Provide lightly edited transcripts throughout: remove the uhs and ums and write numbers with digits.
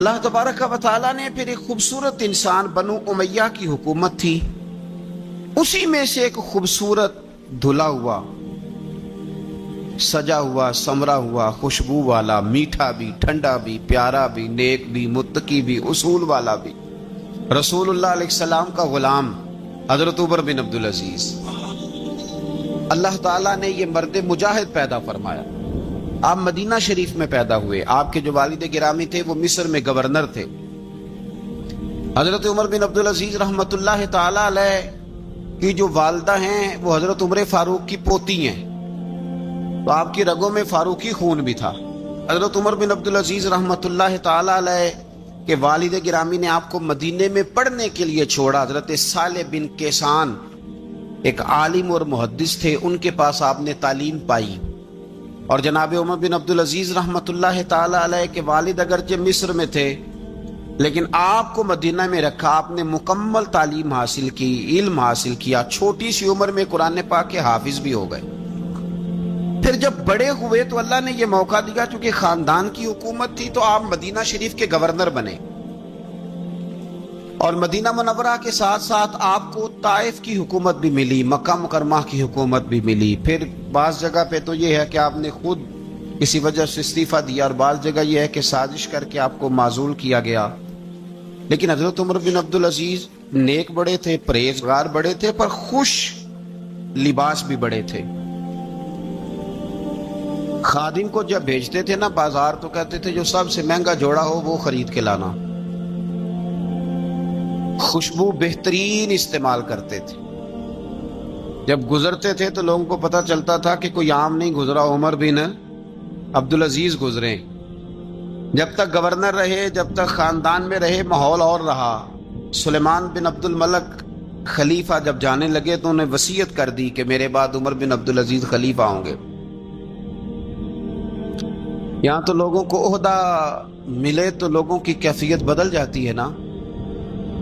اللہ تبارک و تعالیٰ نے پھر ایک خوبصورت انسان بنو امیہ کی حکومت تھی، اسی میں سے ایک خوبصورت دھلا ہوا، سجا ہوا، سمرا ہوا، خوشبو والا، میٹھا بھی، ٹھنڈا بھی، پیارا بھی، نیک بھی، متقی بھی، اصول والا بھی، رسول اللہ علیہ السلام کا غلام حضرت عمر بن عبدالعزیز۔ اللہ تعالیٰ نے یہ مرد مجاہد پیدا فرمایا۔ آپ مدینہ شریف میں پیدا ہوئے، آپ کے جو والد گرامی تھے وہ مصر میں گورنر تھے۔ حضرت عمر بن عبدالعزیز رحمۃ اللہ تعالی علیہ کی جو والدہ ہیں وہ حضرت عمر فاروق کی پوتی ہیں، تو آپ کی رگوں میں فاروقی خون بھی تھا۔ حضرت عمر بن عبدالعزیز رحمۃ اللہ تعالی علیہ کے والد گرامی نے آپ کو مدینے میں پڑھنے کے لیے چھوڑا۔ حضرت صالح بن کیسان ایک عالم اور محدث تھے، ان کے پاس آپ نے تعلیم پائی، اور جناب عمر بن عبدالعزیز رحمۃ اللہ تعالی علیہ کے والد اگرچہ مصر میں تھے لیکن آپ کو مدینہ میں رکھا، آپ نے مکمل تعلیم حاصل کی، علم حاصل کیا، چھوٹی سی عمر میں قرآن پاک کے حافظ بھی ہو گئے۔ پھر جب بڑے ہوئے تو اللہ نے یہ موقع دیا، چونکہ خاندان کی حکومت تھی تو آپ مدینہ شریف کے گورنر بنے، اور مدینہ منورہ کے ساتھ ساتھ آپ کو طائف کی حکومت بھی ملی، مکہ مکرمہ کی حکومت بھی ملی۔ پھر بعض جگہ پہ تو یہ ہے کہ آپ نے خود کسی وجہ سے استعفیٰ دیا، اور بعض جگہ یہ ہے کہ سازش کر کے آپ کو معزول کیا گیا۔ لیکن حضرت عمر بن عبدالعزیز نیک بڑے تھے، پرہیزگار بڑے تھے، پر خوش لباس بھی بڑے تھے۔ خادم کو جب بھیجتے تھے نا بازار تو کہتے تھے جو سب سے مہنگا جوڑا ہو وہ خرید کے لانا۔ خوشبو بہترین استعمال کرتے تھے، جب گزرتے تھے تو لوگوں کو پتہ چلتا تھا کہ کوئی عام نہیں گزرا، عمر بن عبدالعزیز گزرے۔ جب تک گورنر رہے، جب تک خاندان میں رہے، ماحول اور رہا۔ سلیمان بن عبد الملک خلیفہ جب جانے لگے تو انہیں وصیت کر دی کہ میرے بعد عمر بن عبدالعزیز خلیفہ ہوں گے۔ یہاں تو لوگوں کو عہدہ ملے تو لوگوں کی کیفیت بدل جاتی ہے نا،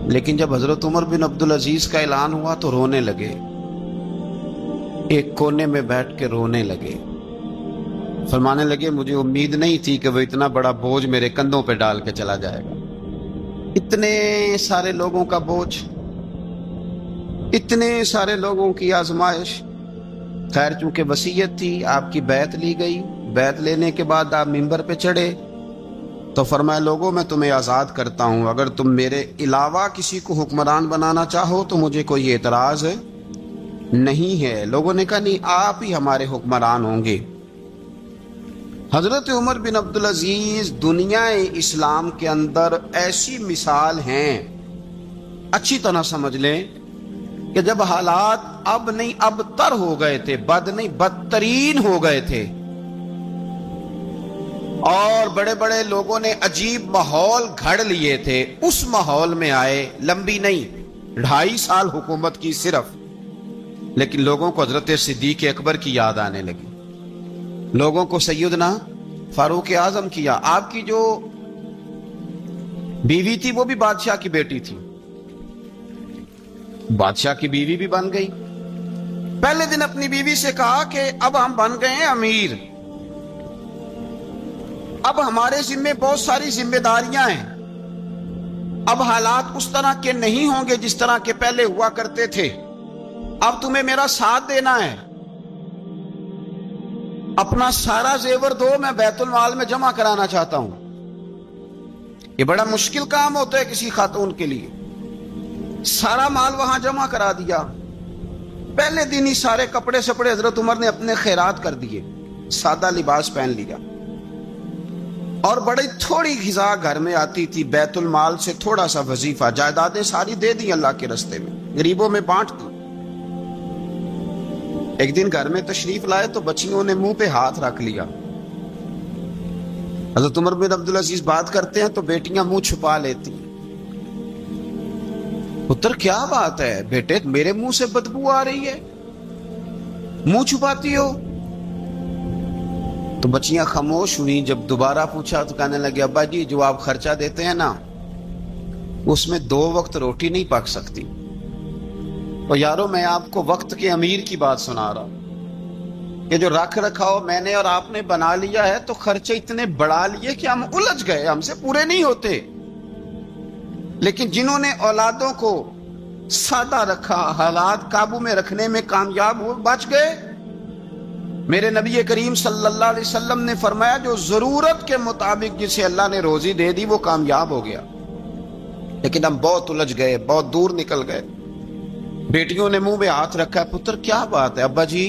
لیکن جب حضرت عمر بن عبدالعزیز کا اعلان ہوا تو رونے لگے، ایک کونے میں بیٹھ کے رونے لگے، فرمانے لگے مجھے امید نہیں تھی کہ وہ اتنا بڑا بوجھ میرے کندھوں پہ ڈال کے چلا جائے گا۔ اتنے سارے لوگوں کا بوجھ، اتنے سارے لوگوں کی آزمائش۔ خیر چونکہ وصیت تھی، آپ کی بیعت لی گئی۔ بیعت لینے کے بعد آپ ممبر پہ چڑھے تو فرمایا لوگوں میں تمہیں آزاد کرتا ہوں، اگر تم میرے علاوہ کسی کو حکمران بنانا چاہو تو مجھے کوئی اعتراض نہیں ہے۔ لوگوں نے کہا نہیں، آپ ہی ہمارے حکمران ہوں گے۔ حضرت عمر بن عبدالعزیز دنیا اسلام کے اندر ایسی مثال ہیں، اچھی طرح سمجھ لیں کہ جب حالات اب نہیں اب تر ہو گئے تھے، بد نہیں بدترین ہو گئے تھے، اور بڑے بڑے لوگوں نے عجیب ماحول گھڑ لیے تھے، اس ماحول میں آئے، لمبی نہیں 2.5 سال حکومت کی صرف، لیکن لوگوں کو حضرت صدیق اکبر کی یاد آنے لگی، لوگوں کو سیدنا فاروق اعظم کیا۔ آپ کی جو بیوی تھی وہ بھی بادشاہ کی بیٹی تھی، بادشاہ کی بیوی بھی بن گئی۔ پہلے دن اپنی بیوی سے کہا کہ اب ہم بن گئے ہیں امیر، اب ہمارے ذمے بہت ساری ذمہ داریاں ہیں، اب حالات اس طرح کے نہیں ہوں گے جس طرح کے پہلے ہوا کرتے تھے، اب تمہیں میرا ساتھ دینا ہے، اپنا سارا زیور دو، میں بیت المال میں جمع کرانا چاہتا ہوں۔ یہ بڑا مشکل کام ہوتا ہے کسی خاتون کے لیے، سارا مال وہاں جمع کرا دیا۔ پہلے دن ہی سارے کپڑے سپڑے حضرت عمر نے اپنے خیرات کر دیے، سادہ لباس پہن لیا، اور بڑی تھوڑی غذا گھر میں آتی تھی، بیت المال سے تھوڑا سا وظیفہ، جائیدادیں ساری دے دی اللہ کے رستے میں، غریبوں میں بانٹ دی۔ ایک دن گھر میں تشریف لائے تو بچیوں نے منہ پہ ہاتھ رکھ لیا۔ حضرت عمر بن عبدالعزیز بات کرتے ہیں تو بیٹیاں منہ چھپا لیتی ہیں۔ پتر کیا بات ہے بیٹے، میرے منہ سے بدبو آ رہی ہے، منہ چھپاتی ہو؟ تو بچیاں خاموش ہوئی۔ جب دوبارہ پوچھا تو کہنے لگے ابا جی جو آپ خرچہ دیتے ہیں نا اس میں 2 وقت روٹی نہیں پک سکتی، اور یارو میں آپ کو وقت کے امیر کی بات سنا رہا ہوں، کہ جو رکھ رکھاؤ میں نے اور آپ نے بنا لیا ہے تو خرچے اتنے بڑھا لیے کہ ہم الجھ گئے، ہم سے پورے نہیں ہوتے۔ لیکن جنہوں نے اولادوں کو سادہ رکھا، حالات قابو میں رکھنے میں کامیاب ہوئے، بچ گئے۔ میرے نبی کریم صلی اللہ علیہ وسلم نے فرمایا جو ضرورت کے مطابق جسے اللہ نے روزی دے دی وہ کامیاب ہو گیا۔ لیکن ہم بہت الجھ گئے، بہت دور نکل گئے۔ بیٹیوں نے منہ میں ہاتھ رکھا، پتر کیا بات ہے ابا جی،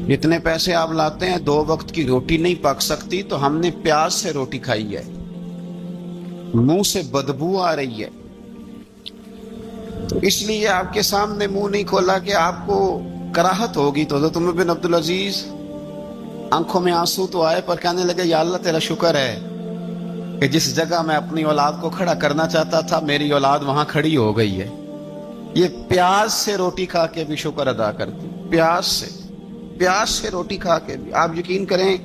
اتنے پیسے آپ لاتے ہیں، 2 وقت کی روٹی نہیں پک سکتی تو ہم نے پیاز سے روٹی کھائی ہے، منہ سے بدبو آ رہی ہے، تو اس لیے آپ کے سامنے منہ نہیں کھولا کہ آپ کو کراہت ہوگی۔ تو حضرت عمر بن عبدالعزیز آنکھوں میں آنسو تو آئے پر کہنے لگے یا اللہ تیرا شکر ہے کہ جس جگہ میں اپنی اولاد کو کھڑا کرنا چاہتا تھا میری اولاد وہاں کھڑی ہو گئی ہے۔ یہ پیاز سے روٹی کھا کے بھی شکر ادا کرتی، پیاز سے روٹی کھا کے بھی۔ آپ یقین کریں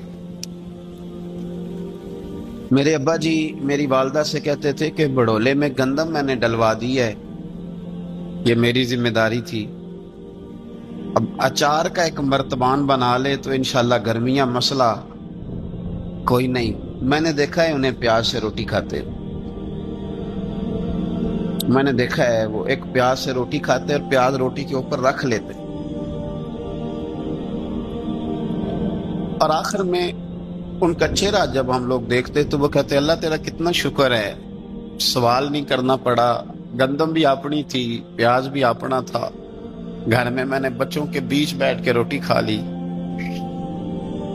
میرے ابا جی میری والدہ سے کہتے تھے کہ بڑولے میں گندم میں نے ڈلوا دی ہے، یہ میری ذمہ داری تھی، اب اچار کا ایک مرتبان بنا لے تو انشاءاللہ گرمیاں مسئلہ کوئی نہیں۔ میں نے دیکھا ہے انہیں پیاز سے روٹی کھاتے، میں نے دیکھا ہے وہ ایک پیاز سے روٹی کھاتے اور پیاز روٹی کے اوپر رکھ لیتے، اور آخر میں ان کا چہرہ جب ہم لوگ دیکھتے تو وہ کہتے اللہ تیرا کتنا شکر ہے، سوال نہیں کرنا پڑا، گندم بھی اپنی تھی، پیاز بھی اپنا تھا، گھر میں نے بچوں کے بیچ بیٹھ کے روٹی کھا لی،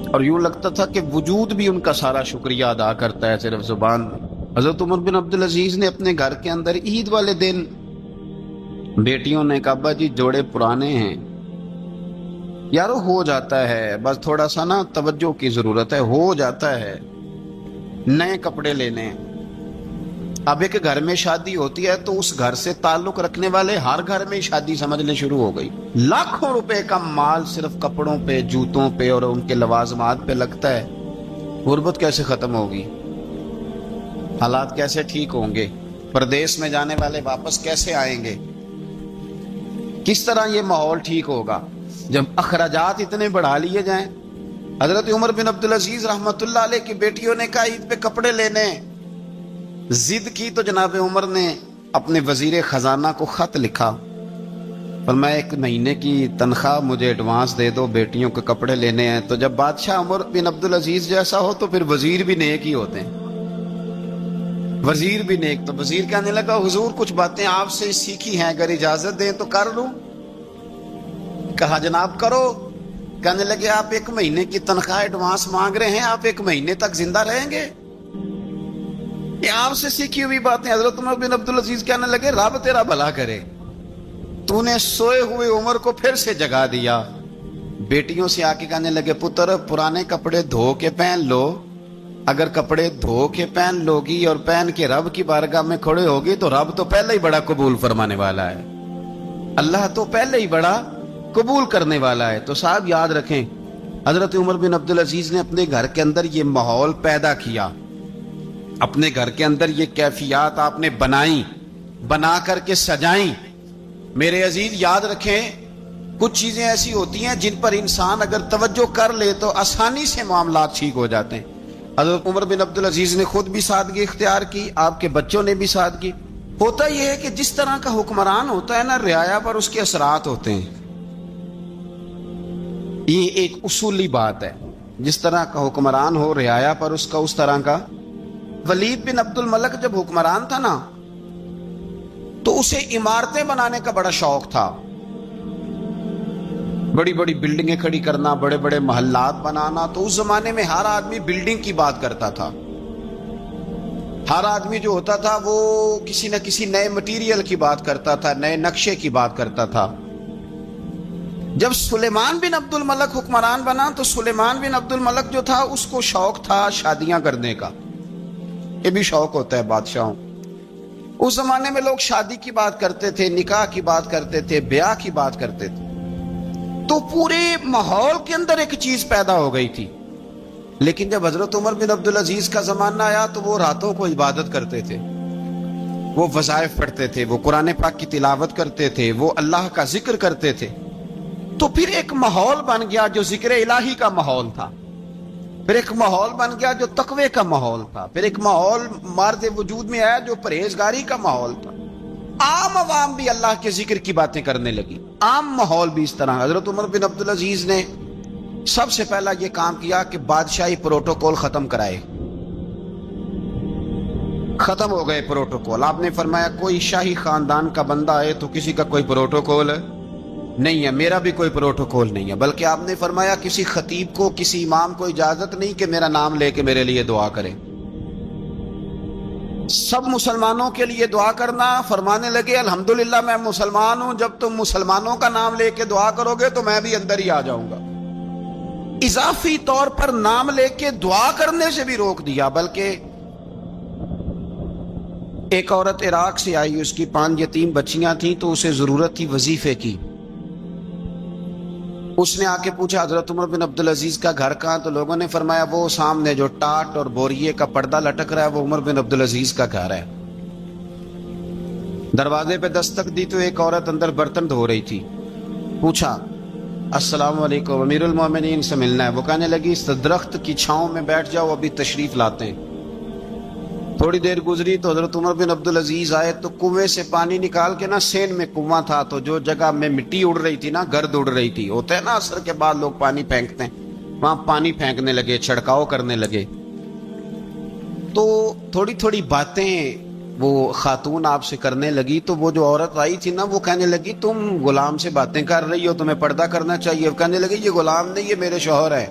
اور یوں لگتا تھا کہ وجود بھی ان کا سارا شکریہ ادا کرتا ہے صرف زبان میں۔ حضرت عمر بن عبدالعزیز نے اپنے گھر کے اندر عید والے دن بیٹیوں نے کہا ابا جی جوڑے پرانے ہیں، یارو ہو جاتا ہے، بس تھوڑا سا نا توجہ کی ضرورت ہے، ہو جاتا ہے، نئے کپڑے لینے ہیں۔ اب ایک گھر میں شادی ہوتی ہے تو اس گھر سے تعلق رکھنے والے ہر گھر میں شادی سمجھنے شروع ہو گئی، لاکھوں روپے کا مال صرف کپڑوں پہ، جوتوں پہ اور ان کے لوازمات پہ لگتا ہے۔ غربت کیسے ختم ہوگی؟ حالات کیسے ٹھیک ہوں گے؟ پردیس میں جانے والے واپس کیسے آئیں گے؟ کس طرح یہ ماحول ٹھیک ہوگا جب اخراجات اتنے بڑھا لیے جائیں؟ حضرت عمر بن عبدالعزیز رحمۃ اللہ علیہ کی بیٹیوں نے کہا عید پہ کپڑے لینے، ضد کی تو جناب عمر نے اپنے وزیر خزانہ کو خط لکھا، فرمایا 1 مہینے کی تنخواہ مجھے ایڈوانس دے دو، بیٹیوں کے کپڑے لینے ہیں۔ تو جب بادشاہ عمر بن عبدالعزیز جیسا ہو تو پھر وزیر بھی نیک ہی ہوتے ہیں، وزیر بھی نیک۔ تو وزیر کہنے لگا حضور کچھ باتیں آپ سے سیکھی ہیں، اگر اجازت دیں تو کر لوں؟ کہا جناب کرو۔ کہنے لگے آپ 1 مہینے کی تنخواہ ایڈوانس مانگ رہے ہیں، آپ 1 مہینے تک زندہ رہیں گے؟ یہ آپ سے سیکھی ہوئی باتیں۔ حضرت عمر بن عبدالعزیز کہنے لگے رب تیرا بھلا کرے، تو نے سوئے ہوئے عمر کو پھر سے جگا دیا۔ بیٹیوں سے آ کے کہنے لگے پتر پرانے کپڑے دھو کے پہن لو، اگر کپڑے دھو کے پہن لوگی اور پہن کے رب کی بارگاہ میں کھڑے ہوگی تو رب تو پہلے ہی بڑا قبول فرمانے والا ہے، اللہ تو پہلے ہی بڑا قبول کرنے والا ہے۔ تو صاحب یاد رکھیں حضرت عمر بن عبدالعزیز نے اپنے گھر کے اندر یہ ماحول پیدا کیا، اپنے گھر کے اندر یہ کیفیات آپ نے بنائی، بنا کر کے سجائیں۔ میرے عزیز یاد رکھیں کچھ چیزیں ایسی ہوتی ہیں جن پر انسان اگر توجہ کر لے تو آسانی سے معاملات ٹھیک ہو جاتے ہیں۔ حضرت عمر بن عبدالعزیز نے خود بھی سادگی اختیار کی، آپ کے بچوں نے بھی سادگی۔ ہوتا یہ ہے کہ جس طرح کا حکمران ہوتا ہے نا، رعایا پر اس کے اثرات ہوتے ہیں، یہ ایک اصولی بات ہے، جس طرح کا حکمران ہو رعایا پر اس کا اس طرح کا۔ ولید بن عبد الملک جب حکمران تھا نا تو اسے عمارتیں بنانے کا بڑا شوق تھا، بڑی بڑی بلڈنگیں کھڑی کرنا، بڑے بڑے محلات بنانا۔ تو اس زمانے میں ہر آدمی بلڈنگ کی بات کرتا تھا، ہر آدمی جو ہوتا تھا وہ کسی نہ کسی نئے مٹیریل کی بات کرتا تھا، نئے نقشے کی بات کرتا تھا۔ جب سلیمان بن عبد الملک حکمران بنا تو سلیمان بن عبد الملک جو تھا اس کو شوق تھا شادیاں کرنے کا، یہ بھی شوق ہوتا ہے بادشاہوں۔ اس زمانے میں لوگ شادی کی بات کرتے تھے، نکاح کی بات کرتے تھے، بیاہ کی بات کرتے تھے۔ تو پورے ماحول کے اندر ایک چیز پیدا ہو گئی تھی۔ لیکن جب حضرت عمر بن عبدالعزیز کا زمانہ آیا تو وہ راتوں کو عبادت کرتے تھے، وہ وظائف پڑھتے تھے، وہ قرآن پاک کی تلاوت کرتے تھے، وہ اللہ کا ذکر کرتے تھے۔ تو پھر ایک ماحول بن گیا جو ذکر الہی کا ماحول تھا، پھر ایک ماحول بن گیا جو تقوی کا ماحول تھا، پھر ایک ماحول مارد وجود میں آیا جو پرہیزگاری کا ماحول تھا۔ عام عوام بھی اللہ کے ذکر کی باتیں کرنے لگی، عام ماحول بھی اس طرح۔ حضرت عمر بن عبدالعزیز نے سب سے پہلا یہ کام کیا کہ بادشاہی پروٹوکول ختم کرائے۔ ختم ہو گئے پروٹوکول۔ آپ نے فرمایا کوئی شاہی خاندان کا بندہ آئے تو کسی کا کوئی پروٹوکول نہیں ہے، میرا بھی کوئی پروٹوکول نہیں ہے، بلکہ آپ نے فرمایا کسی خطیب کو، کسی امام کو اجازت نہیں کہ میرا نام لے کے میرے لیے دعا کرے۔ سب مسلمانوں کے لیے دعا کرنا، فرمانے لگے الحمدللہ میں مسلمان ہوں، جب تم مسلمانوں کا نام لے کے دعا کرو گے تو میں بھی اندر ہی آ جاؤں گا۔ اضافی طور پر نام لے کے دعا کرنے سے بھی روک دیا، بلکہ ایک عورت عراق سے آئی، اس کی 5 یتیم بچیاں تھیں تو اسے ضرورت تھی وظیفے کی۔ اس نے آ کے پوچھا حضرت عمر بن عبدالعزیز کا گھر کہاں؟ تو لوگوں نے فرمایا وہ سامنے جو ٹاٹ اور بوریے کا پردہ لٹک رہا ہے وہ عمر بن عبدالعزیز کا گھر ہے۔ دروازے پہ دستک دی تو ایک عورت اندر برتن دھو رہی تھی۔ پوچھا السلام علیکم، امیر المومنین سے ملنا ہے۔ وہ کہنے لگی اس درخت کی چھاؤں میں بیٹھ جاؤ، ابھی تشریف لاتے ہیں۔ تھوڑی دیر گزری تو حضرت عمر بن عبدالعزیز آئے تو کنویں سے پانی نکال کے نا، سین میں کنواں تھا تو جو جگہ میں مٹی اڑ رہی تھی نا، گرد اڑ رہی تھی، ہوتا ہے نا عصر کے بعد لوگ پانی پھینکتے ہیں، وہاں پانی پھینکنے لگے، چھڑکاؤ کرنے لگے۔ تو تھوڑی تھوڑی باتیں وہ خاتون آپ سے کرنے لگی تو وہ جو عورت آئی تھی نا وہ کہنے لگی تم غلام سے باتیں کر رہی ہو، تمہیں پردہ کرنا چاہیے۔ وہ کہنے لگی یہ غلام نہیں، یہ میرے شوہر ہے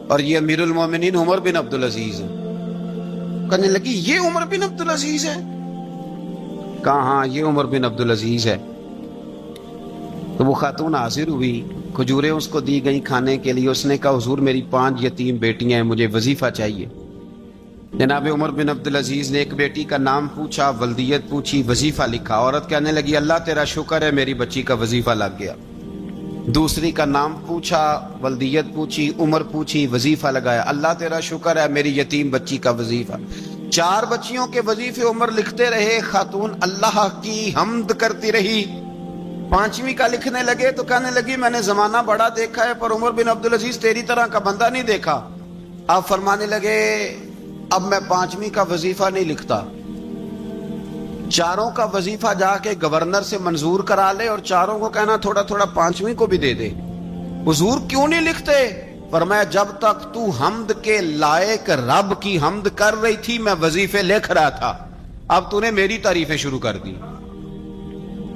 اور یہ امیر المومنین عمر بن عبدالعزیز ہے۔ کہنے لگی یہ عمر بن عبدالعزیز ہے؟ کہا ہاں یہ عمر بن عبدالعزیز ہے۔ تو وہ خاتون حاضر ہوئی، کھجوریں اس کو دی گئی کھانے کے لیے۔ اس نے کہا حضور میری 5 یتیم بیٹیاں ہیں، مجھے وظیفہ چاہیے۔ جناب عمر بن عبدالعزیز نے ایک بیٹی کا نام پوچھا، ولدیت پوچھی، وظیفہ لکھا۔ عورت کہنے لگی اللہ تیرا شکر ہے میری بچی کا وظیفہ لگ گیا۔ دوسری کا نام پوچھا، ولدیت پوچھی، عمر پوچھی، وظیفہ لگایا، اللہ تیرا شکر ہے میری یتیم بچی کا وظیفہ۔ 4 بچیوں کے وظیفے عمر لکھتے رہے، خاتون اللہ کی حمد کرتی رہی۔ 5ویں کا لکھنے لگے تو کہنے لگی میں نے زمانہ بڑا دیکھا ہے پر عمر بن عبدالعزیز تیری طرح کا بندہ نہیں دیکھا۔ آپ فرمانے لگے اب میں 5ویں کا وظیفہ نہیں لکھتا، 4 کا وظیفہ جا کے گورنر سے منظور کرا لے اور 4 کو کہنا تھوڑا تھوڑا 5ویں کو بھی دے دے۔ حضور کیوں نہیں لکھتے؟ فرمایا جب تک تو حمد کے لائق رب کی حمد کر رہی تھی میں وظیفے لکھ رہا تھا، اب تو نے میری تعریفیں شروع کر دی۔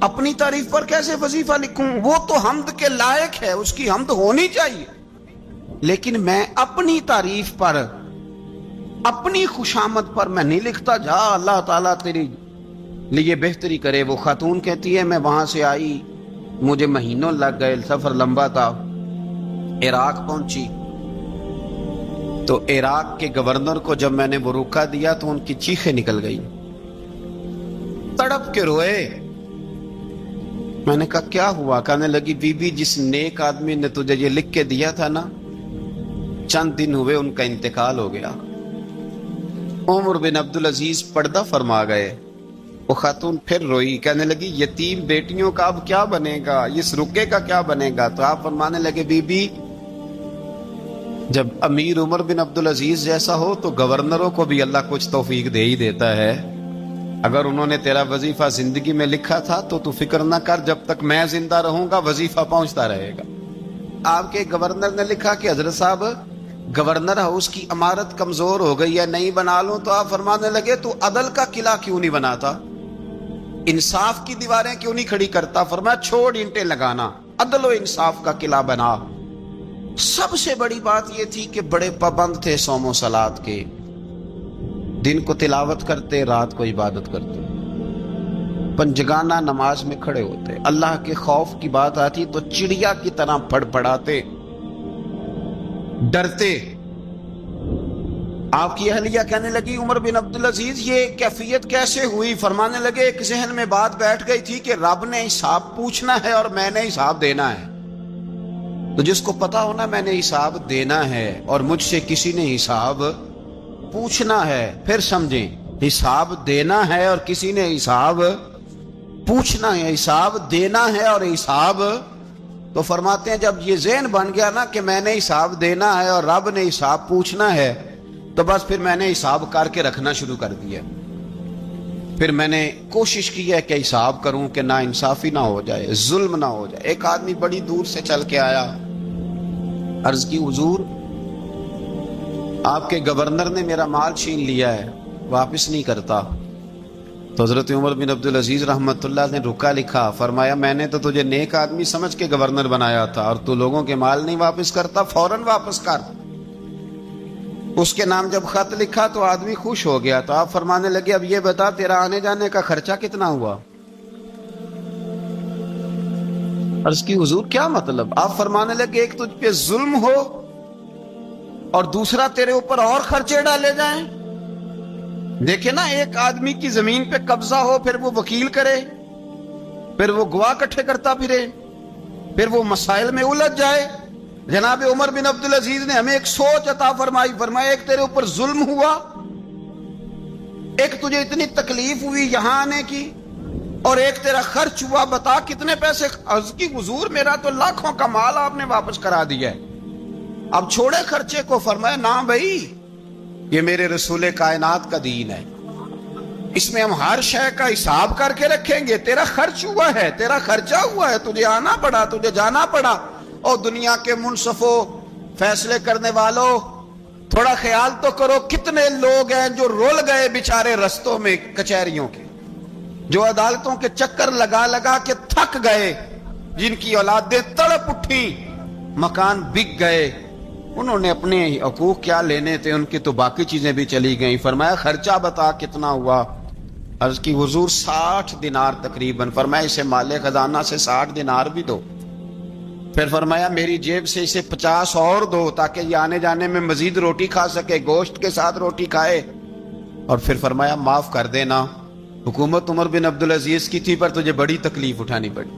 اپنی تعریف پر کیسے وظیفہ لکھوں؟ وہ تو حمد کے لائق ہے، اس کی حمد ہونی چاہیے، لیکن میں اپنی تعریف پر، اپنی خوشامد پر میں نہیں لکھتا۔ جا اللہ تعالیٰ تیری لیے بہتری کرے۔ وہ خاتون کہتی ہے میں وہاں سے آئی، مجھے مہینوں لگ گئے، سفر لمبا تھا، عراق پہنچی تو عراق کے گورنر کو جب میں نے وہ روکا دیا تو ان کی چیخیں نکل گئی، تڑپ کے روئے۔ میں نے کہا کیا ہوا؟ کہنے لگی بی بی جس نیک آدمی نے تجھے یہ لکھ کے دیا تھا نا، چند دن ہوئے ان کا انتقال ہو گیا۔ عمر بن عبدالعزیز پردہ فرما گئے۔ وہ خاتون پھر روئی، کہنے لگی یتیم بیٹیوں کا اب کیا بنے گا، اس رکے کا کیا بنے گا؟ تو آپ فرمانے لگے بی بی جب امیر عمر بن عبدالعزیز جیسا ہو تو گورنروں کو بھی اللہ کچھ توفیق دے ہی دیتا ہے۔ اگر انہوں نے تیرا وظیفہ زندگی میں لکھا تھا تو فکر نہ کر، جب تک میں زندہ رہوں گا وظیفہ پہنچتا رہے گا۔ آپ کے گورنر نے لکھا کہ حضرت صاحب گورنر ہاؤس کی عمارت کمزور ہو گئی ہے، نہیں بنا لوں؟ تو آپ فرمانے لگے تو عدل کا قلعہ کیوں نہیں بناتا، انصاف کی دیواریں کیوں نہیں کھڑی کرتا؟ فرمایا چھوڑ اینٹیں لگانا، عدل و انصاف کا قلعہ بنا۔ سب سے بڑی بات یہ تھی کہ بڑے پابند تھے صوم و صلات کے، دن کو تلاوت کرتے، رات کو عبادت کرتے، پنجگانہ نماز میں کھڑے ہوتے، اللہ کے خوف کی بات آتی تو چڑیا کی طرح پھڑ پڑاتے، ڈرتے۔ آپ کی اہلیہ کہنے لگی عمر بن عبدالعزیز یہ کیفیت کیسے ہوئی؟ فرمانے لگے ایک ذہن میں بات بیٹھ گئی تھی کہ رب نے حساب پوچھنا ہے اور میں نے حساب دینا ہے، تو جس کو پتا ہونا میں نے حساب دینا ہے اور مجھ سے کسی نے حساب پوچھنا ہے، پھر سمجھیں حساب دینا ہے اور کسی نے حساب پوچھنا ہے، حساب دینا ہے اور حساب تو فرماتے ہیں جب یہ ذہن بن گیا نا کہ میں نے حساب دینا ہے اور رب نے حساب پوچھنا ہے، تو بس پھر میں نے حساب کر کے رکھنا شروع کر دیا۔ پھر میں نے کوشش کی ہے کہ حساب کروں کہ نا انصافی نہ ہو جائے، ظلم نہ ہو جائے۔ ایک آدمی بڑی دور سے چل کے آیا، عرض کی حضور آپ کے گورنر نے میرا مال چھین لیا ہے، واپس نہیں کرتا۔ تو حضرت عمر بن عبدالعزیز رحمت اللہ نے رکا لکھا، فرمایا میں نے تو تجھے نیک آدمی سمجھ کے گورنر بنایا تھا، اور تو لوگوں کے مال نہیں واپس کرتا، فوراً واپس کر۔ اس کے نام جب خط لکھا تو آدمی خوش ہو گیا، تو آپ فرمانے لگے اب یہ بتا تیرا آنے جانے کا خرچہ کتنا ہوا؟ عرض کی حضور کیا مطلب؟ آپ فرمانے لگے ایک تجھ پہ ظلم ہو اور دوسرا تیرے اوپر اور خرچے ڈالے جائیں۔ دیکھیں نا، ایک آدمی کی زمین پہ قبضہ ہو، پھر وہ وکیل کرے، پھر وہ گواہ اکٹھے کرتا پھرے، پھر وہ مسائل میں الجھ جائے۔ جناب عمر بن عبدالعزیز نے ہمیں ایک سوچ عطا فرمائی، فرمایا ایک تیرے اوپر ظلم ہوا، ایک تجھے اتنی تکلیف ہوئی یہاں آنے کی، اور ایک تیرا خرچ ہوا، بتا کتنے پیسے؟ عرض کی حضور میرا تو لاکھوں کا مال آپ نے واپس کرا دیا ہے، اب چھوڑے خرچے کو۔ فرمایا نہ بھائی، یہ میرے رسول کائنات کا دین ہے، اس میں ہم ہر شے کا حساب کر کے رکھیں گے۔ تیرا خرچ ہوا ہے، تیرا خرچہ ہوا ہے، تجھے آنا پڑا، تجھے جانا پڑا۔ اور دنیا کے منصفوں، فیصلے کرنے والوں، تھوڑا خیال تو کرو، کتنے لوگ ہیں جو رول گئے بیچارے رستوں میں کچہریوں کے، جو عدالتوں کے چکر لگا لگا کے تھک گئے، جن کی اولادیں تڑپ اٹھی، مکان بک گئے، انہوں نے اپنے حقوق کیا لینے تھے، ان کی تو باقی چیزیں بھی چلی گئیں۔ فرمایا خرچہ بتا کتنا ہوا؟ عرض کی حضور 60 دینار تقریباً۔ فرمایا اسے مال خزانہ سے 60 دینار بھی دو۔ پھر فرمایا میری جیب سے اسے 50 اور دو، تاکہ یہ آنے جانے میں مزید روٹی کھا سکے، گوشت کے ساتھ روٹی کھائے۔ اور پھر فرمایا معاف کر دینا، حکومت عمر بن عبدالعزیز کی تھی پر تجھے بڑی تکلیف اٹھانی پڑی،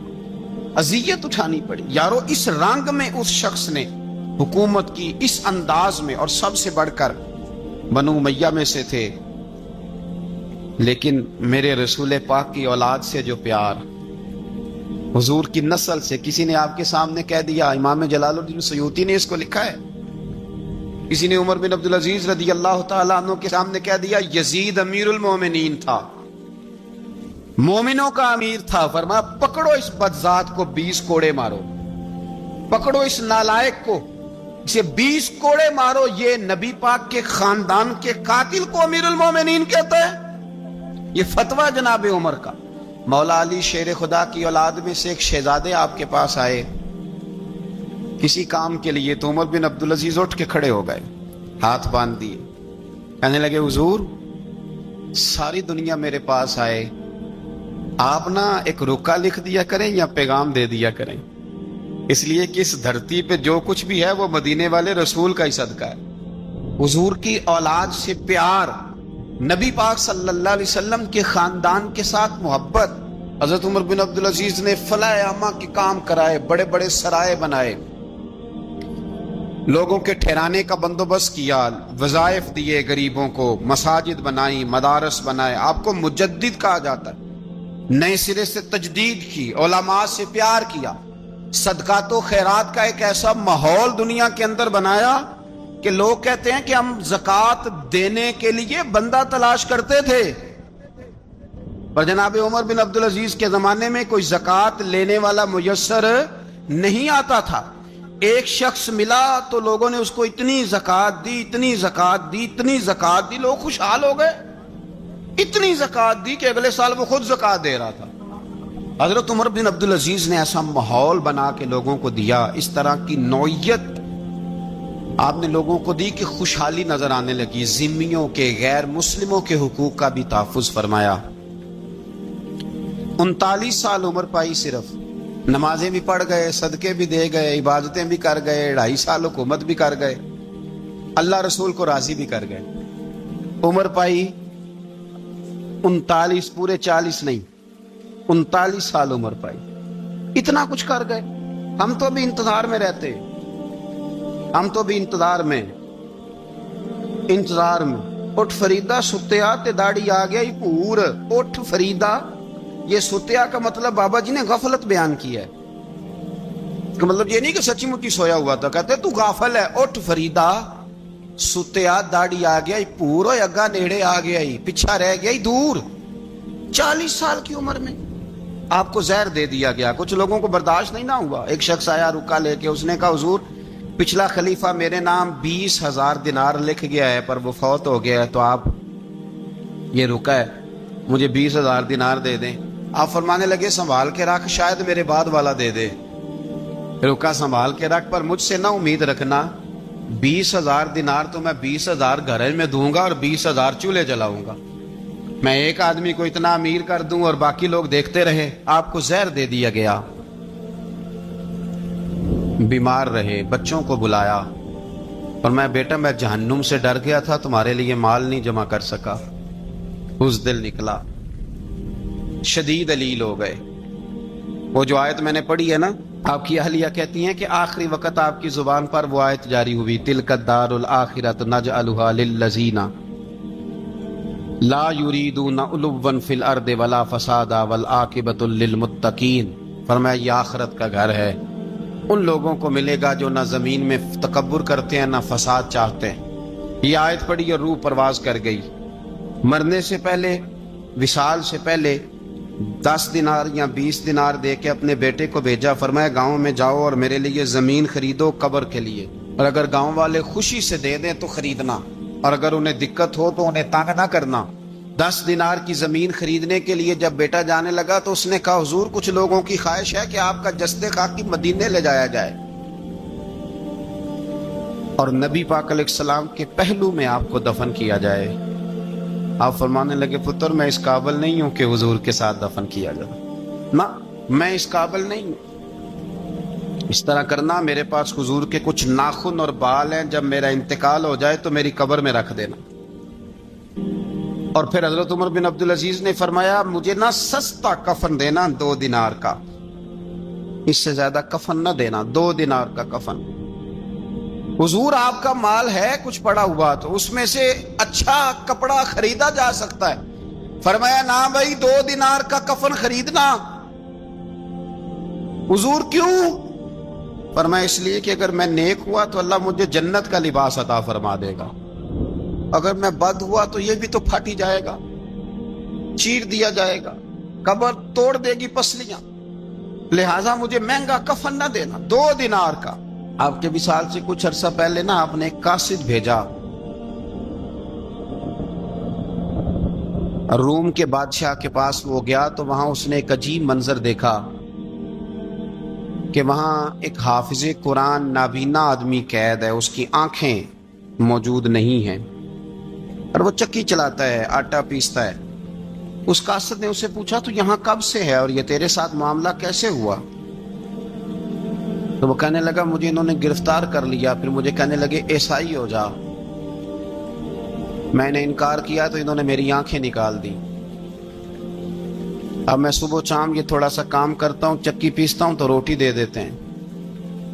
اذیت اٹھانی پڑی۔ یارو اس رنگ میں اس شخص نے حکومت کی، اس انداز میں، اور سب سے بڑھ کر بنو امیہ میں سے تھے، لیکن میرے رسول پاک کی اولاد سے جو پیار، حضور کی نسل سے، کسی نے آپ کے سامنے کہہ دیا، امام جلال الدین سیوطی نے اس کو لکھا ہے، کسی نے عمر بن عبدالعزیز رضی اللہ تعالیٰ عنہ کے سامنے کہہ دیا یزید امیر المومنین تھا، مومنوں کا امیر تھا۔ فرمایا پکڑو اس بدذات کو، 20 کوڑے مارو، پکڑو اس نالائق کو، اسے 20 کوڑے مارو۔ یہ نبی پاک کے خاندان کے قاتل کو امیر المومنین کہتا ہے؟ یہ فتویٰ جناب عمر کا۔ مولا علی شیر خدا کی اولاد میں سے ایک شہزادے آپ کے پاس آئے کسی کام کے لیے، تو عمر بن عبدالعزیز اٹھ کے کھڑے ہو گئے، ہاتھ باندھ دیے، کہنے لگے حضور ساری دنیا میرے پاس آئے، آپ نا ایک رکا لکھ دیا کریں یا پیغام دے دیا کریں، اس لیے کہ اس دھرتی پہ جو کچھ بھی ہے وہ مدینے والے رسول کا ہی صدقہ ہے۔ حضور کی اولاد سے پیار، نبی پاک صلی اللہ علیہ وسلم کے خاندان کے ساتھ محبت۔ حضرت عمر بن عبدالعزیز نے فلاح عامہ کے کام کرائے، بڑے بڑے سرائے بنائے، لوگوں کے ٹھہرانے کا بندوبست کیا، وظائف دیے غریبوں کو، مساجد بنائی، مدارس بنائے۔ آپ کو مجدد کہا جاتا ہے، نئے سرے سے تجدید کی، علماء سے پیار کیا، صدقات و خیرات کا ایک ایسا ماحول دنیا کے اندر بنایا کہ لوگ کہتے ہیں کہ ہم زکوٰۃ دینے کے لیے بندہ تلاش کرتے تھے، پر جناب عمر بن عبدالعزیز کے زمانے میں کوئی زکوٰۃ لینے والا میسر نہیں آتا تھا۔ ایک شخص ملا تو لوگوں نے اس کو اتنی زکوٰۃ دی، اتنی زکوٰۃ دی، اتنی زکوٰۃ دی، لوگ خوشحال ہو گئے، اتنی زکوٰۃ دی کہ اگلے سال وہ خود زکوٰۃ دے رہا تھا۔ حضرت عمر بن عبدالعزیز نے ایسا ماحول بنا کے لوگوں کو دیا، اس طرح کی نوعیت آپ نے لوگوں کو دی کہ خوشحالی نظر آنے لگی۔ ذمیوں کے، غیر مسلموں کے حقوق کا بھی تحفظ فرمایا۔ 39 سال عمر پائی، صرف نمازیں بھی پڑھ گئے، صدقے بھی دے گئے، عبادتیں بھی کر گئے، 2.5 سال حکومت بھی کر گئے، اللہ رسول کو راضی بھی کر گئے۔ عمر پائی 39، پورے 40 نہیں، 39 سال عمر پائی، اتنا کچھ کر گئے۔ ہم تو بھی انتظار میں رہتے، ہم تو بھی انتظار میں۔ اٹھ فریدا ستیا تے داڑھی آ گیا ہی پور۔ اٹھ فریدا، یہ ستیا کا مطلب بابا جی نے غفلت بیان کیا ہے۔ کہ مطلب یہ نہیں کہ سچی مچی سویا ہوا تھا. کہتے تو غافل ہے, اٹھ فریدا, ستیا داڑھی آ گیا پورا, اگا نیڑے آ گیا, پیچھا رہ گیا دور. 40 سال کی عمر میں آپ کو زہر دے دیا گیا. کچھ لوگوں کو برداشت نہیں نہ ہوا. ایک شخص آیا رکا لے کے, اس نے کہا حضور پچھلا خلیفہ میرے نام 20,000 دینار لکھ گیا ہے پر وہ فوت ہو گیا ہے, تو آپ یہ رکا ہے مجھے 20,000 دینار دے دیں. آپ فرمانے لگے سنبھال کے رکھ, شاید میرے بعد والا دے دے. رکا سنبھال کے رکھ, پر مجھ سے نہ امید رکھنا 20,000 دینار تو میں 20,000 گھر میں دوں گا اور 20,000 چولہے جلاؤں گا. میں ایک آدمی کو اتنا امیر کر دوں اور باقی لوگ دیکھتے رہے. آپ کو زہر دے دیا گیا, بیمار رہے, بچوں کو بلایا اور میں بیٹا میں جہنم سے ڈر گیا تھا, تمہارے لیے مال نہیں جمع کر سکا. اس دل نکلا, شدید علیل ہو گئے. وہ جو آیت میں نے پڑھی ہے نا, آپ کی اہلیہ کہتی ہیں کہ آخری وقت آپ کی زبان پر وہ آیت جاری ہوئی, تلک الدار الآخرۃ نجعلھا للذین لا یریدون علوا فی الارض ولا فسادا والعاقبۃ للمتقین. فرمایا یہ آخرت کا گھر ہے, ان لوگوں کو ملے گا جو نہ زمین میں تکبر کرتے ہیں نہ فساد چاہتے ہیں. یہ آیت پڑھی اور روح پرواز کر گئی. مرنے سے پہلے, وصال سے پہلے 10 دینار یا 20 دینار دے کے اپنے بیٹے کو بھیجا. فرمایا گاؤں میں جاؤ اور میرے لیے زمین خریدو قبر کے لیے, اور اگر گاؤں والے خوشی سے دے دیں تو خریدنا, اور اگر انہیں دقت ہو تو انہیں تنگ نہ کرنا. 10 دینار کی زمین خریدنے کے لیے جب بیٹا جانے لگا تو اس نے کہا حضور کچھ لوگوں کی خواہش ہے کہ آپ کا جسد خاکی مدینے لے جایا جائے اور نبی پاک علیہ السلام کے پہلو میں آپ کو دفن کیا جائے. آپ فرمانے لگے پتر میں اس قابل نہیں ہوں کہ حضور کے ساتھ دفن کیا جائے, نہ میں اس قابل نہیں ہوں. اس طرح کرنا, میرے پاس حضور کے کچھ ناخن اور بال ہیں, جب میرا انتقال ہو جائے تو میری قبر میں رکھ دینا. اور پھر حضرت عمر بن عبدالعزیز نے فرمایا مجھے نہ سستا کفن دینا 2 دینار کا, اس سے زیادہ کفن نہ دینا, 2 دینار کا کفن. حضور آپ کا مال ہے کچھ پڑا ہوا تو اس میں سے اچھا کپڑا خریدا جا سکتا ہے. فرمایا نہ بھائی 2 دینار کا کفن خریدنا. حضور کیوں؟ فرمایا اس لیے کہ اگر میں نیک ہوا تو اللہ مجھے جنت کا لباس عطا فرما دے گا, اگر میں بد ہوا تو یہ بھی تو پھاٹی جائے گا, چیر دیا جائے گا, قبر توڑ دے گی پسلیاں, لہٰذا مجھے مہنگا کفن نہ دینا 2 دینار کا. آپ کے وصال سے کچھ عرصہ پہلے نا آپ نے ایک قاصد بھیجا, روم کے بادشاہ کے پاس وہ گیا تو وہاں اس نے ایک عجیب منظر دیکھا کہ وہاں ایک حافظ قرآن نابینا آدمی قید ہے, اس کی آنکھیں موجود نہیں ہیں اور وہ چکی چلاتا ہے, آٹا پیستا ہے. اس قاصد نے اسے پوچھا تو یہاں کب سے ہے اور یہ تیرے ساتھ معاملہ کیسے ہوا؟ تو وہ کہنے لگا مجھے انہوں نے گرفتار کر لیا, پھر مجھے کہنے لگے عیسائی ہو جا. میں نے انکار کیا تو انہوں نے میری آنکھیں نکال دی. اب میں صبح شام یہ تھوڑا سا کام کرتا ہوں, چکی پیستا ہوں تو روٹی دے دیتے ہیں.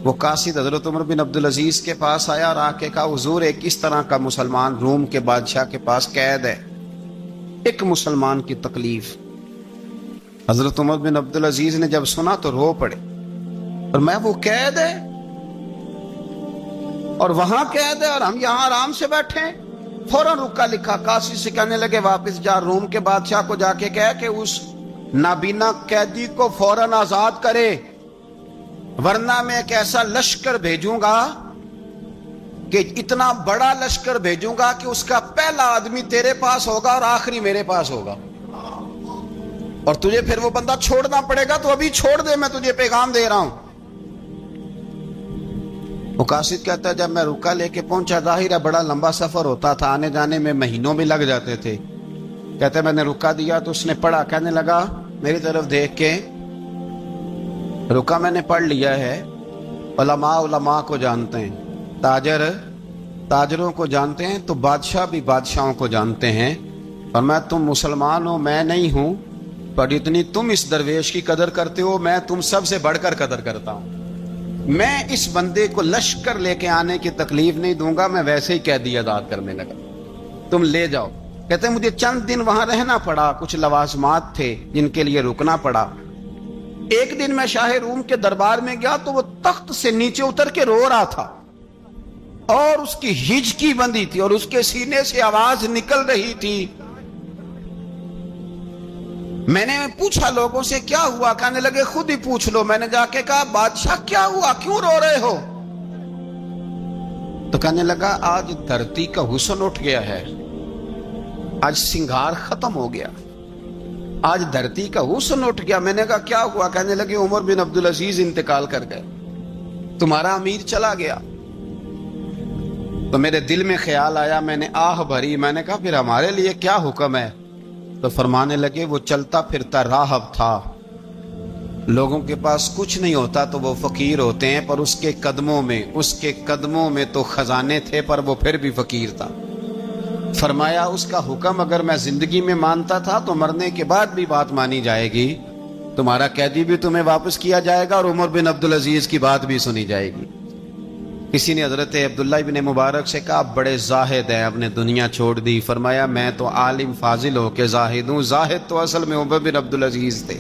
وہ قاصد حضرت عمر بن عبدالعزیز کے پاس آیا اور آ کے کہا حضور ایک اس طرح کا مسلمان روم کے بادشاہ کے پاس قید ہے, ایک مسلمان کی تکلیف. حضرت عمر بن عبدالعزیز نے جب سنا تو رو پڑے, اور میں وہ قید ہے اور وہاں قید ہے اور ہم یہاں آرام سے بیٹھے ہیں. فوراً رکا لکھا, قاصد سے کہنے لگے واپس جا, روم کے بادشاہ کو جا کے کہہ کہ اس نابینا قیدی کو فوراً آزاد کرے, ورنہ میں ایک ایسا لشکر بھیجوں گا کہ اتنا بڑا لشکر بھیجوں گا کہ اس کا پہلا آدمی تیرے پاس ہوگا اور آخری میرے پاس ہوگا, اور تجھے پھر وہ بندہ چھوڑنا پڑے گا. تو ابھی چھوڑ دے, میں تجھے پیغام دے رہا ہوں. وہ قاصد کہتا ہے جب میں رکا لے کے پہنچا, ظاہر ہے بڑا لمبا سفر ہوتا تھا, آنے جانے میں مہینوں بھی لگ جاتے تھے. کہتے میں نے رکا دیا تو اس نے پڑھا, کہنے لگا میری طرف دیکھ کے رکا میں نے پڑھ لیا ہے. علماء علماء کو جانتے ہیں, تاجر تاجروں کو جانتے ہیں, تو بادشاہ بھی بادشاہوں کو جانتے ہیں. اور میں تم مسلمان ہو میں نہیں ہوں, پر اتنی تم اس درویش کی قدر کرتے ہو میں تم سب سے بڑھ کر قدر کرتا ہوں. میں اس بندے کو لشکر لے کے آنے کی تکلیف نہیں دوں گا, میں ویسے ہی قیدی آزاد کرنے لگا, تم لے جاؤ. کہتے ہیں مجھے چند دن وہاں رہنا پڑا, کچھ لوازمات تھے جن کے لیے رکنا پڑا. ایک دن میں شاہ روم کے دربار میں گیا تو وہ تخت سے نیچے اتر کے رو رہا تھا اور اس کی ہچکی بندھی تھی اور اس کے سینے سے آواز نکل رہی تھی. میں نے پوچھا لوگوں سے کیا ہوا؟ کہنے لگے خود ہی پوچھ لو. میں نے جا کے کہا بادشاہ کیا ہوا، کیوں رو رہے ہو؟ تو کہنے لگا آج دھرتی کا حسن اٹھ گیا ہے، آج سنگار ختم ہو گیا، آج دھرتی کا حسن اٹھ گیا. میں نے کہا کیا ہوا؟ کہنے لگے عمر بن عبدالعزیز انتقال کر گئے، تمہارا امیر چلا گیا. تو میرے دل میں خیال آیا، میں نے آہ بھری. میں نے کہا پھر ہمارے لیے کیا حکم ہے؟ تو فرمانے لگے وہ چلتا پھرتا راہب تھا، لوگوں کے پاس کچھ نہیں ہوتا تو وہ فقیر ہوتے ہیں، پر اس کے قدموں میں تو خزانے تھے، پر وہ پھر بھی فقیر تھا. فرمایا اس کا حکم اگر میں زندگی میں مانتا تھا تو مرنے کے بعد بھی بات مانی جائے گی، تمہارا قیدی بھی تمہیں واپس کیا جائے گا اور عمر بن عبدالعزیز کی بات بھی سنی جائے گی. کسی نے حضرت عبداللہ بن مبارک سے کہا آپ بڑے زاہد ہیں، آپ نے دنیا چھوڑ دی. فرمایا میں تو عالم فاضل ہو کے زاہد ہوں. زاہد تو اصل میں عمر بن عبدالعزیز تھے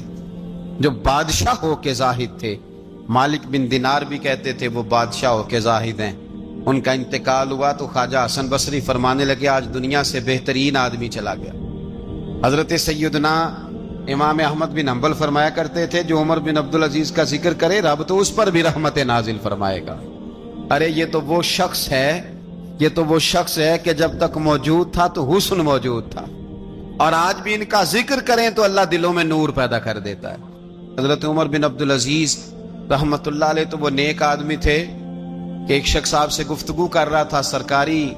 جو بادشاہ ہو کے زاہد تھے. مالک بن دینار بھی کہتے تھے وہ بادشاہ ہو کے زاہد ہیں. ان کا انتقال ہوا تو خواجہ حسن بصری فرمانے لگے آج دنیا سے بہترین آدمی چلا گیا. حضرت سیدنا امام احمد بن حنبل فرمایا کرتے تھے جو عمر بن عبدالعزیز کا ذکر کرے رب تو اس پر بھی رحمت نازل فرمائے گا. ارے یہ تو وہ شخص ہے کہ جب تک موجود تھا تو حسن موجود تھا، اور آج بھی ان کا ذکر کریں تو اللہ دلوں میں نور پیدا کر دیتا ہے. حضرت عمر بن عبدالعزیز رحمت اللہ علیہ تو وہ نیک آدمی تھے کہ ایک شخص آپ سے گفتگو کر رہا تھا، سرکاری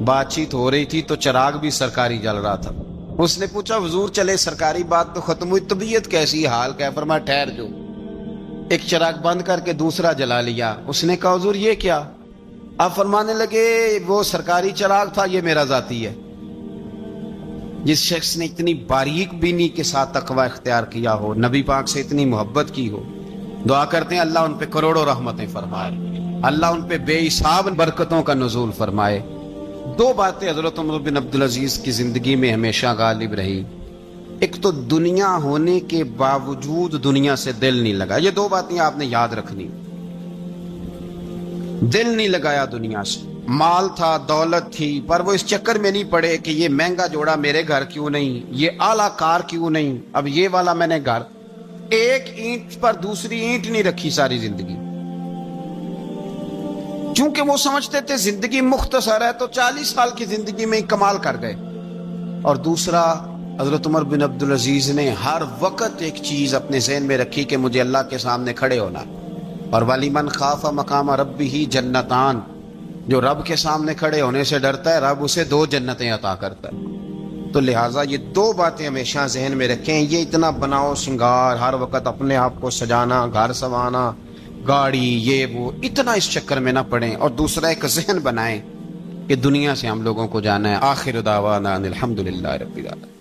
بات چیت ہو رہی تھی تو چراغ بھی سرکاری جل رہا تھا. اس نے پوچھا حضور چلے سرکاری بات تو ختم ہوئی، طبیعت کیسی، حال کیا؟ فرمایا ٹھہر جو. ایک چراغ بند کر کے دوسرا جلا لیا. اس نے کہا حضور یہ کیا؟ آپ فرمانے لگے وہ سرکاری چراغ تھا، یہ میرا ذاتی ہے. جس شخص نے اتنی باریک بینی کے ساتھ تقوی اختیار کیا ہو، نبی پاک سے اتنی محبت کی ہو، دعا کرتے ہیں اللہ ان پہ کروڑوں رحمتیں فرمائے، اللہ ان پہ بے حساب برکتوں کا نزول فرمائے. دو باتیں حضرت عمر بن عبدالعزیز کی زندگی میں ہمیشہ غالب رہی. ایک تو دنیا ہونے کے باوجود دنیا سے دل نہیں لگا. یہ دو باتیں آپ نے یاد رکھنی. دل نہیں لگایا دنیا سے. مال تھا، دولت تھی، پر وہ اس چکر میں نہیں پڑے کہ یہ مہنگا جوڑا میرے گھر کیوں نہیں، یہ اعلیٰ کار کیوں نہیں، اب یہ والا میں نے گھر. ایک اینٹ پر دوسری اینٹ نہیں رکھی ساری زندگی، چونکہ وہ سمجھتے تھے زندگی مختصر ہے تو 40 سال کی زندگی میں ہی کمال کر گئے. اور دوسرا حضرت عمر بن عبدالعزیز نے ہر وقت ایک چیز اپنے ذہن میں رکھی کہ مجھے اللہ کے سامنے کھڑے ہونا. اور وَلِمَنْ خَافَ مَقَامَ رَبِّهِ جَنَّتَانِ، جو رب کے سامنے کھڑے ہونے سے ڈرتا ہے رب اسے 2 جنتیں عطا کرتا ہے. تو لہٰذا یہ 2 باتیں ہمیشہ ذہن میں رکھیں. یہ اتنا بناؤ سنگار، ہر وقت اپنے آپ کو سجانا، گھر سنوانا، گاڑی، یہ وہ، اتنا اس چکر میں نہ پڑیں. اور دوسرا ایک ذہن بنائیں کہ دنیا سے ہم لوگوں کو جانا ہے. آخر دعوانا الحمدللہ رب العالمین.